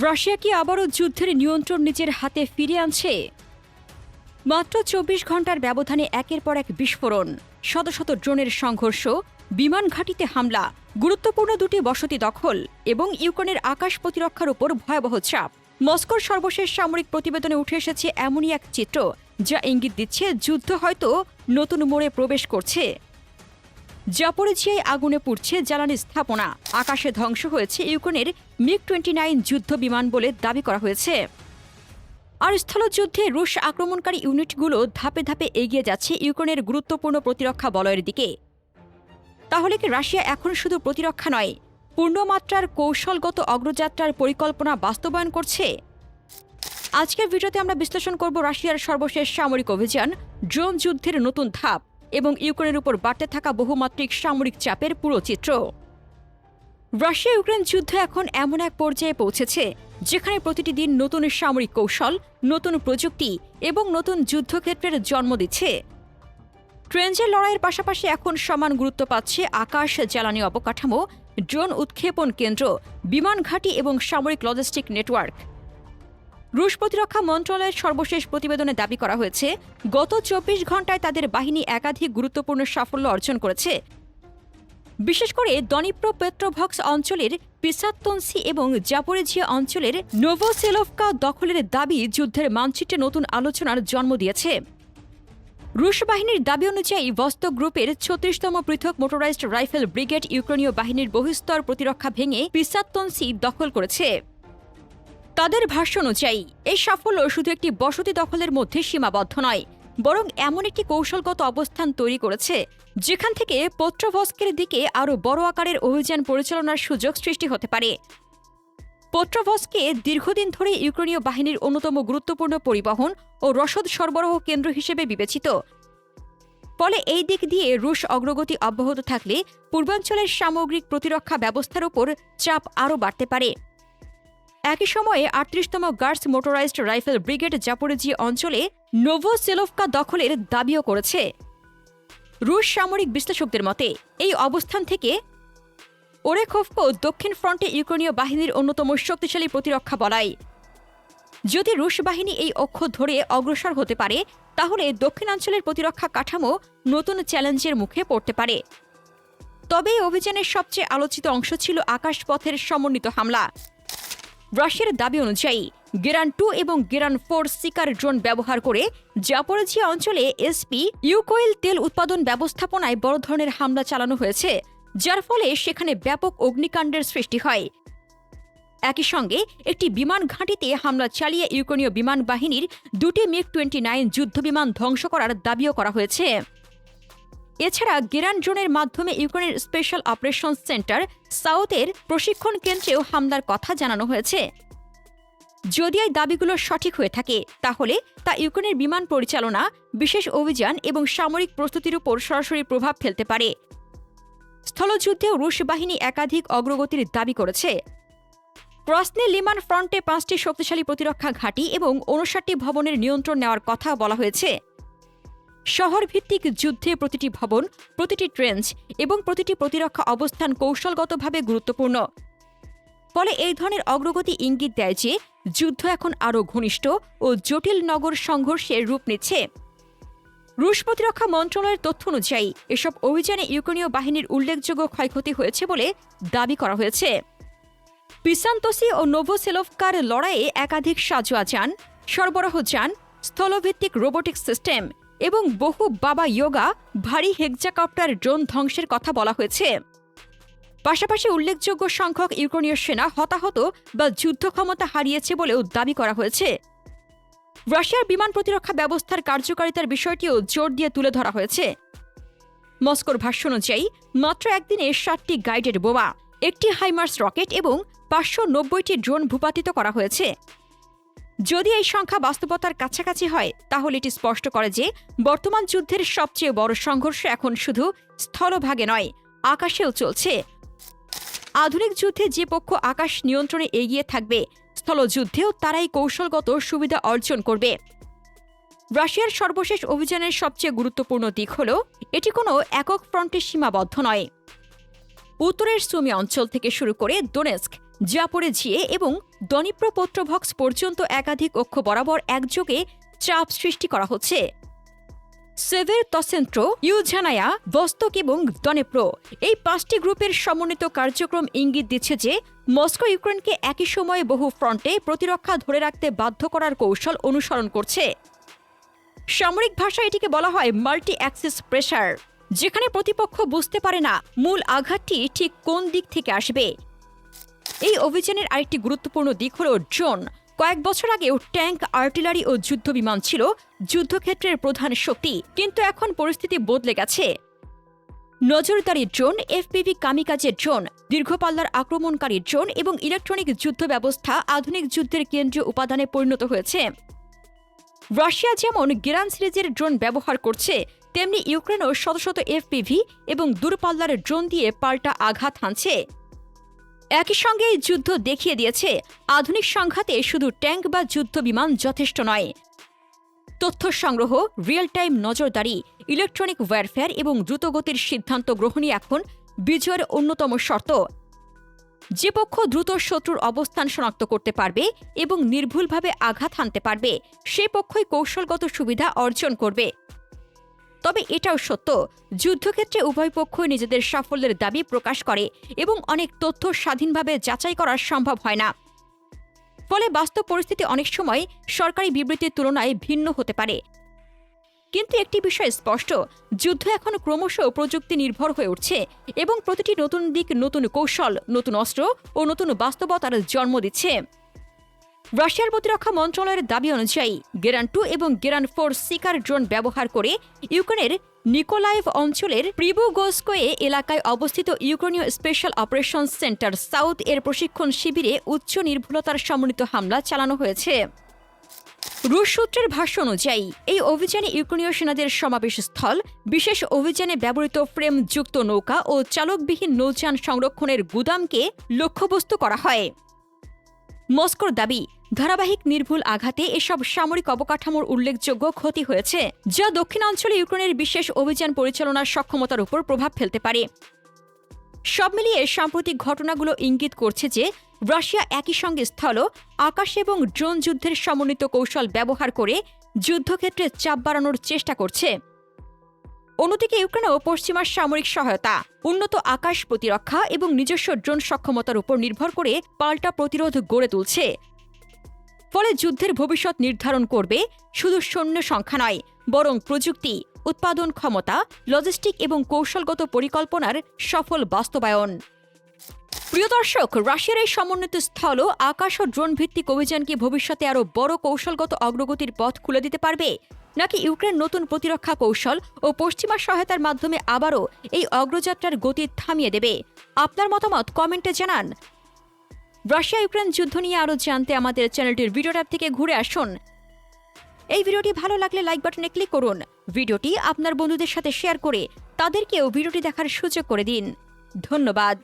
Russia কি আবারও যুদ্ধের নিয়ন্ত্রণ নিজের হাতে ফিরিয়ে আনছে? মাত্র ২৪ ঘণ্টার ব্যবধানে একের পর এক বিস্ফোরণ, শত শত ড্রোনের সংঘর্ষ, বিমান ঘাঁটিতে হামলা, গুরুত্বপূর্ণ দুটি বসতি দখল এবং ইউক্রেনের আকাশ প্রতিরক্ষার উপর ভয়াবহ চাপ। মস্কোর সর্বশেষ সামরিক প্রতিবেদনে উঠে এসেছে এমনই এক চিত্র যা ইঙ্গিত দিচ্ছে যুদ্ধ হয়তো নতুন মোড়ে প্রবেশ করছে। জাপোরিজিয়ায় আগুনে পুড়ছে জ্বালানি স্থাপনা, আকাশে ধ্বংস হয়েছে ইউক্রেনের মিগ-29 যুদ্ধ বিমান বলে দাবি করা হয়েছে। আর স্থলযুদ্ধে রুশ আক্রমণকারী ইউনিটগুলো ধাপে ধাপে এগিয়ে যাচ্ছে ইউক্রেনের গুরুত্বপূর্ণ প্রতিরক্ষা বলয়ের দিকে। তাহলে কি রাশিয়া এখন শুধু প্রতিরক্ষা নয়, পূর্ণমাত্রার কৌশলগত অগ্রযাত্রার পরিকল্পনা বাস্তবায়ন করছে? আজকের ভিডিওতে আমরা বিশ্লেষণ করব রাশিয়ার সর্বশেষ সামরিক অভিযান, ড্রোন যুদ্ধের নতুন ধাপ এবং ইউক্রেনের উপর বাড়তে থাকা বহুমাত্রিক সামরিক চাপের পুরো চিত্র। রাশিয়া ইউক্রেন যুদ্ধ এখন এমন এক পর্যায়ে পৌঁছেছে যেখানে প্রতিটি দিন নতুন সামরিক কৌশল, নতুন প্রযুক্তি এবং নতুন যুদ্ধক্ষেত্রের জন্ম দিচ্ছে। ট্রেঞ্চের লড়াইয়ের পাশাপাশি এখন সমান গুরুত্ব পাচ্ছে আকাশ জ্বালানি অবকাঠামো, ড্রোন উৎক্ষেপণ কেন্দ্র, বিমান ঘাঁটি এবং সামরিক লজিস্টিক নেটওয়ার্ক। রুশ প্রতিরক্ষা মন্ত্রণালয়ের সর্বশেষ প্রতিবেদনে দাবি করা হয়েছে, গত ২৪ ঘণ্টায় তাদের বাহিনী একাধিক গুরুত্বপূর্ণ সাফল্য অর্জন করেছে। বিশেষ করে দনিপ্রো পেট্রোভক্স অঞ্চলের পিসাত্তনসি এবং জাপোরিজিয়া অঞ্চলের নোভোসেলোভকা দখলের দাবি যুদ্ধের মানচিত্রে নতুন আলোচনার জন্ম দিয়েছে। রুশ বাহিনীর দাবি অনুযায়ী ভস্তক গ্রুপের ৩৬তম পৃথক মোটরাইজড রাইফেল ব্রিগেড ইউক্রেনীয় বাহিনীর বহিস্তর প্রতিরক্ষা ভেঙে পিসাত্তনসি দখল করেছে। তাদের ভাষ্য অনুযায়ী এই সাফল্য শুধু একটি বসতি দখলের মধ্যে সীমাবদ্ধ নয়, বরং এমন একটি কৌশলগত অবস্থান তৈরি করেছে যেখান থেকে পোট্রোভস্কের দিকে আরও বড় আকারের অভিযান পরিচালনার সুযোগ সৃষ্টি হতে পারে। পোট্রোভস্কে দীর্ঘদিন ধরে ইউক্রেনীয় বাহিনীর অন্যতম গুরুত্বপূর্ণ পরিবহন ও রসদ সরবরাহ কেন্দ্র হিসেবে বিবেচিত। ফলে এই দিক দিয়ে রুশ অগ্রগতি অব্যাহত থাকলে পূর্বাঞ্চলের সামগ্রিক প্রতিরক্ষা ব্যবস্থার উপর চাপ আরও বাড়তে পারে। একই সময়ে ৩৮তম guards motorised rifle brigade Zaporizhzhia অঞ্চলে নোভোসেলোভকা দখলের দাবিও করেছে। রুশ সামরিক বিশ্লেষকদের মতে এই অবস্থান থেকে ওরেখোভকো দক্ষিণ ফ্রন্টে ইউক্রেনীয় বাহিনীর অন্যতম শক্তিশালী প্রতিরক্ষা বলয়। যদি রুশ বাহিনী এই অক্ষ ধরে অগ্রসর হতে পারে, তাহলে দক্ষিণাঞ্চলের প্রতিরক্ষা কাঠামো নতুন চ্যালেঞ্জের মুখে পড়তে পারে। তবে এই অভিযানের সবচেয়ে আলোচিত অংশ ছিল আকাশপথের সমন্বিত হামলা। রাশিয়ার দাবি অনুযায়ী গেরান-2 এবং গেরান-4 সিকার ড্রোন ব্যবহার করে জাপোরিজিয়া অঞ্চলে এসপি ইউকোইল তেল উৎপাদন ব্যবস্থাপনায় বড় ধরনের হামলা চালানো হয়েছে, যার ফলে সেখানে ব্যাপক অগ্নিকাণ্ডের সৃষ্টি হয়। একই সঙ্গে একটি বিমান ঘাঁটিতে হামলা চালিয়ে ইউক্রেনীয় বিমান বাহিনীর দুটি মিগ-29 যুদ্ধবিমান ধ্বংস করার দাবিও করা হয়েছে। এছাড়া গেরান ড্রোনের মাধ্যমে ইউক্রেনের স্পেশাল অপারেশনস সেন্টার সাউথের প্রশিক্ষণ কেন্দ্রেও হামলার কথা জানানো হয়েছে। যদি এই দাবিগুলো সঠিক হয়ে থাকে, তাহলে তা ইউক্রেনের বিমান পরিচালনা, বিশেষ অভিযান এবং সামরিক প্রস্তুতির উপর সরাসরি প্রভাব ফেলতে পারে। স্থলযুদ্ধেও রুশ বাহিনী একাধিক অগ্রগতির দাবি করেছে। ক্রসনি লিমান ফ্রন্টে ৫টি শক্তিশালী প্রতিরক্ষা ঘাঁটি এবং ৫৯টি ভবনের নিয়ন্ত্রণ নেওয়ার কথা বলা হয়েছে। শহরভিত্তিক যুদ্ধে প্রতিটি ভবন, প্রতিটি ট্রেঞ্চ এবং প্রতিটি প্রতিরক্ষা অবস্থান কৌশলগতভাবে গুরুত্বপূর্ণ। ফলে এই ধরনের অগ্রগতি ইঙ্গিত দেয় যে যুদ্ধ এখন আরও ঘনিষ্ঠ ও জটিল নগর সংঘর্ষের রূপ নিচ্ছে। রুশ প্রতিরক্ষা মন্ত্রণালয়ের তথ্য অনুযায়ী এসব অভিযানে ইউক্রেনীয় বাহিনীর উল্লেখযোগ্য ক্ষয়ক্ষতি হয়েছে বলে দাবি করা হয়েছে। পিসান্তসি ও নোভোসেলোভকার লড়াইয়ে একাধিক সাজোয়া যান, সরবরাহ যান, স্থলভিত্তিক রোবোটিক্স সিস্টেম এবং বহু বাবা ইয়োগা ভারী হেক্সাকপ্টার ড্রোন ধ্বংসের কথা বলা হয়েছে। পাশাপাশি উল্লেখযোগ্য সংখ্যক ইউক্রেনীয় সেনা হতাহত বা যুদ্ধ ক্ষমতা হারিয়েছে বলেও দাবি করা হয়েছে। রাশিয়ার বিমান প্রতিরক্ষা ব্যবস্থার কার্যকারিতার বিষয়টিও জোর দিয়ে তুলে ধরা হয়েছে। মস্কোর ভাষ্য অনুযায়ী মাত্র একদিনে ৭টি গাইডেড বোমা, একটি হাইমার্স রকেট এবং ৫৯০টি ড্রোন ভূপাতিত করা হয়েছে। যদি এই সংখ্যা বাস্তবতার কাছাকাছি হয়, তাহলে এটি স্পষ্ট করে যে বর্তমান যুদ্ধের সবচেয়ে বড় সংঘর্ষ এখন শুধু স্থলভাগে নয়, আকাশেও চলছে। আধুনিক যুদ্ধে যে পক্ষ আকাশ নিয়ন্ত্রণে এগিয়ে থাকবে, স্থলযুদ্ধেও তারাই কৌশলগত সুবিধা অর্জন করবে। রাশিয়ার সর্বশেষ অভিযানের সবচেয়ে গুরুত্বপূর্ণ দিক হল এটি কোনো একক ফ্রন্টে সীমাবদ্ধ নয়। উত্তরের সুমি অঞ্চল থেকে শুরু করে দোনেস্ক, জাপোরিজিয়ে এবং দনিপ্রোপেট্রোভস্ক পর্যন্ত একাধিক অক্ষ বরাবর একযোগে চাপ সৃষ্টি করা হচ্ছে। সেভেরতসেন্ট্রো, ইউঝানায়া, ভস্তক এবং দনেপ্রো এই 5টি গ্রুপের সমন্বিত কার্যক্রম ইঙ্গিত দিচ্ছে যে মস্কো ইউক্রেনকে একই সময়ে বহু ফ্রন্টে প্রতিরক্ষা ধরে রাখতে বাধ্য করার কৌশল অনুসরণ করছে। সামরিক ভাষায় এটিকে বলা হয় মাল্টি অ্যাক্সিস প্রেসার, যেখানে প্রতিপক্ষ বুঝতে পারে না মূল আঘাতটি ঠিক কোন দিক থেকে আসবে। এই অভিযানের আরেকটি গুরুত্বপূর্ণ দিক হল ড্রোন। কয়েক বছর আগেও ট্যাঙ্ক, আর্টিলারি ও যুদ্ধবিমান ছিল যুদ্ধক্ষেত্রের প্রধান শক্তি, কিন্তু এখন পরিস্থিতি বদলে গেছে। নজরদারি ড্রোন, এফপিভি কামিকাজে ড্রোন, দীর্ঘপাল্লার আক্রমণকারী ড্রোন এবং ইলেকট্রনিক যুদ্ধ ব্যবস্থা আধুনিক যুদ্ধের কেন্দ্রীয় উপাদানে পরিণত হয়েছে। রাশিয়া যেমন গেরান সিরিজের ড্রোন ব্যবহার করছে, তেমনি ইউক্রেনও শত শত এফপিভি এবং দূরপাল্লার ড্রোন দিয়ে পাল্টা আঘাত হানছে। একই সঙ্গে এই যুদ্ধ দেখিয়ে দিয়েছে আধুনিক সংঘাতে শুধু ট্যাঙ্ক বা যুদ্ধবিমান যথেষ্ট নয়। তথ্য সংগ্রহ, রিয়েল টাইম নজরদারি, ইলেকট্রনিক ওয়্যারফেয়ার এবং দ্রুতগতির সিদ্ধান্ত গ্রহণই এখন বিজয়ের অন্যতম শর্ত। যে পক্ষ দ্রুত শত্রুর অবস্থান শনাক্ত করতে পারবে এবং নির্ভুলভাবে আঘাত হানতে পারবে, সে পক্ষই কৌশলগত সুবিধা অর্জন করবে। তবে এটাও সত্য, যুদ্ধক্ষেত্রে উভয় পক্ষই নিজেদের সাফল্যের দাবি প্রকাশ করে এবং অনেক তথ্য স্বাধীনভাবে যাচাই করা সম্ভব হয় না। ফলে বাস্তব পরিস্থিতি অনেক সময় সরকারি বিবৃতির তুলনায় ভিন্ন হতে পারে। কিন্তু একটি বিষয় স্পষ্ট, যুদ্ধ এখন ক্রমশ প্রযুক্তি নির্ভর হয়ে উঠছে এবং প্রতিটি নতুন দিক, নতুন কৌশল, নতুন অস্ত্র ও নতুন বাস্তবতার জন্ম দিচ্ছে। রাশিয়ার প্রতিরক্ষা মন্ত্রণালয়ের দাবি অনুযায়ী গেরান 2 এবং গেরান 4 সিকার ড্রোন ব্যবহার করে ইউক্রেনের নিকোলায়েভ অঞ্চলের প্রিবুগোস্কোয়ে এলাকায় অবস্থিত ইউক্রেনীয় স্পেশাল অপারেশন সেন্টার সাউথ এর প্রশিক্ষণ শিবিরে উচ্চ নির্ভুলতার সমন্বিত হামলা চালানো হয়েছে। রুশ সূত্রের ভাষ্য অনুযায়ী এই অভিযানে ইউক্রেনীয় সেনাদের সমাবেশ স্থল, বিশেষ অভিযানে ব্যবহৃত ফ্রেমযুক্ত নৌকা ও চালকবিহীন নৌযান সংরক্ষণের গুদামকে লক্ষ্যবস্তু করা হয়। মস্কোর দাবি, ধারাবাহিক নির্ভুল আঘাতে এসব সামরিক অবকাঠামোর উল্লেখযোগ্য ক্ষতি হয়েছে, যা দক্ষিণাঞ্চলে ইউক্রেনের বিশেষ অভিযান পরিচালনার সক্ষমতার উপর প্রভাব ফেলতে পারে। সব মিলিয়ে সাম্প্রতিক ঘটনাগুলো ইঙ্গিত করছে যে রাশিয়া একই সঙ্গে স্থল, আকাশ এবং ড্রোন যুদ্ধের সমন্বিত কৌশল ব্যবহার করে যুদ্ধক্ষেত্রে চাপ বাড়ানোর চেষ্টা করছে। অন্যদিকে ইউক্রেনও পশ্চিমা সামরিক সহায়তা, উন্নত আকাশ প্রতিরক্ষা এবং নিজস্ব ড্রোন সক্ষমতার উপর নির্ভর করে পাল্টা প্রতিরোধ গড়ে তুলছে। ফলে যুদ্ধের ভবিষ্যৎ নির্ধারণ করবে শুধু সৈন্য সংখ্যা নয়, বরং প্রযুক্তি, উৎপাদন ক্ষমতা, লজিস্টিক এবং কৌশলগত পরিকল্পনার সফল বাস্তবায়ন। প্রিয় দর্শক, রাশিয়ার এই সমন্বিত স্থল, আকাশ ও ড্রোন ভিত্তিক অভিযান কি ভবিষ্যতে আরও বড় কৌশলগত অগ্রগতির পথ খুলে দিতে পারবে, নাকি ইউক্রেন নতুন প্রতিরক্ষা কৌশল ও পশ্চিমা সহায়তার মাধ্যমে আবারও এই অগ্রযাত্রার গতি থামিয়ে দেবে? আপনার মতামত কমেন্টে জানান। রাশিয়া ইউক্রেন যুদ্ধ নিয়ে আরও জানতে আমাদের চ্যানেলটির ভিডিও ট্যাব থেকে ঘুরে আসুন। এই ভিডিওটি ভালো লাগলে লাইক বাটনে ক্লিক করুন। ভিডিওটি আপনার বন্ধুদের সাথে শেয়ার করে তাদেরকেও ভিডিওটি দেখার সুযোগ করে দিন। ধন্যবাদ।